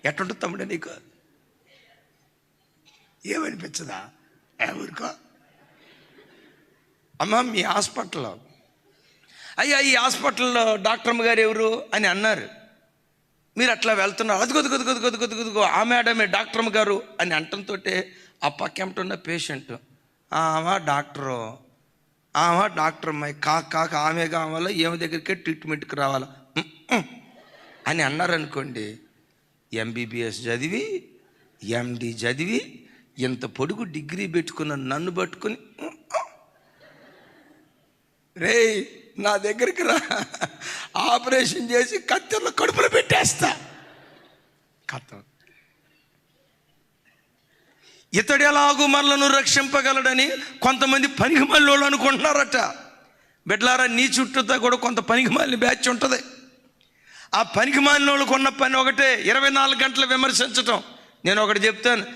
ఎట్టుంటుంది తమ్ముడే నీకు? ఏమనిపించదా? ఊరుకో అమ్మ. మీ హాస్పిటల్లో అయ్యా, ఈ హాస్పిటల్లో డాక్టర్ గారు ఎవరు అని అన్నారు. మీరు అట్లా వెళ్తున్నారు, అది కొద్దు ఆ మేడమే డాక్టర్ గారు అని అంటంతో ఆ పక్కెంటున్న పేషెంట్ ఆమె డాక్టరు, ఆమె డాక్టర్ అమ్మాయి కాక ఆమె కావాలా, ఏమి దగ్గరికే ట్రీట్మెంట్కి రావాలా అని అన్నారనుకోండి. ఎంబీబీఎస్ చదివి ఎండి చదివి ఇంత పొడుగు డిగ్రీ పెట్టుకున్న నన్ను పట్టుకుని రే నా దగ్గరికి రా, ఆపరేషన్ చేసి కత్తెరలో కడుపులో పెట్టేస్తా. కథం. ఇతడు ఎలాగూ మనలను రక్షింపగలడని కొంతమంది పనికిమాలినోళ్ళు అనుకుంటున్నారట. బిడ్డలారా, నీ చుట్టూతో కూడా కొంత పనికిమాలిన బ్యాచ్ ఉంటుంది. ఆ పనికిమాలినోళ్ళకు ఉన్న పని ఒకటే, 24 గంటలు విమర్శించటం. నేను ఒకటి చెప్తాను,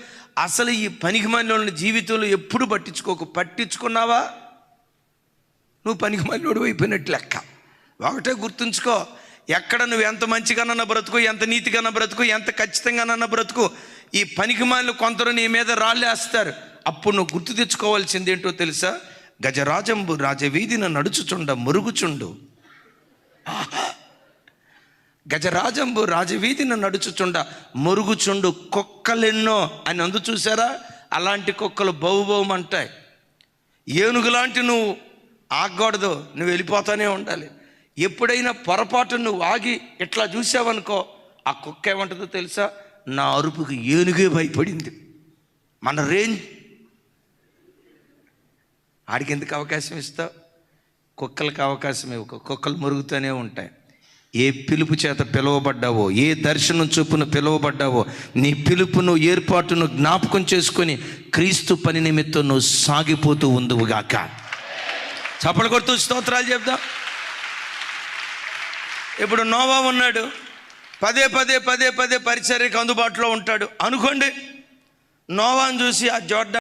అసలు ఈ పనికిమాలినోళ్ళని జీవితంలో ఎప్పుడు పట్టించుకున్నావా నువ్వు పనికిమాలినోడు అయిపోయినట్టు లెక్క. ఒకటే గుర్తుంచుకో, ఎక్కడ నువ్వు ఎంత మంచిగానన్నా బ్రతుకు, ఎంత నీతిగానన్నా బ్రతుకు, ఎంత ఖచ్చితంగానన్నా బ్రతుకు, ఈ పనికిమాలిన కొందరు నీ మీద రాళ్ళేస్తారు. అప్పుడు నువ్వు గుర్తు తెచ్చుకోవాల్సింది ఏంటో తెలుసా? గజరాజంబు రాజవీధిన నడుచుచుండ మురుగుచుండు. గజరాజంబు రాజవీధిన నడుచుచుండ మురుగుచుండు కుక్కలెన్నో అని అందు చూసారా? అలాంటి కుక్కలు బౌబౌమంటాయి. ఏనుగులాంటి నువ్వు ఆగకూడదు, నువ్వు వెళ్ళిపోతానే ఉండాలి. ఎప్పుడైనా పొరపాటు నువ్వు ఆగి ఇట్లా చూసావనుకో, ఆ కుక్క ఏమంటుందో తెలుసా? నా అరుపుకి ఏనుగే భయపడింది. మన రేంజ్ ఆడికి ఎందుకు అవకాశం ఇస్తావు? కుక్కలకు అవకాశం ఇవ్వకు, కుక్కలు మురుగుతూనే ఉంటాయి. ఏ పిలుపు చేత పిలువబడ్డావో, ఏ దర్శనం చొప్పున పిలువబడ్డావో, నీ పిలుపును ఏర్పాటును జ్ఞాపకం చేసుకొని క్రీస్తు పని నిమిత్తం నువ్వు సాగిపోతూ ఉందువుగాక. చప్పలు కొడుతూ స్తోత్రాలు చెప్దాం. ఇప్పుడు నోవా ఉన్నాడు, పదే పరిచర్యకు అందుబాటులో ఉంటాడు అనుకోండి. నోవాను చూసి ఆ జోర్డాన్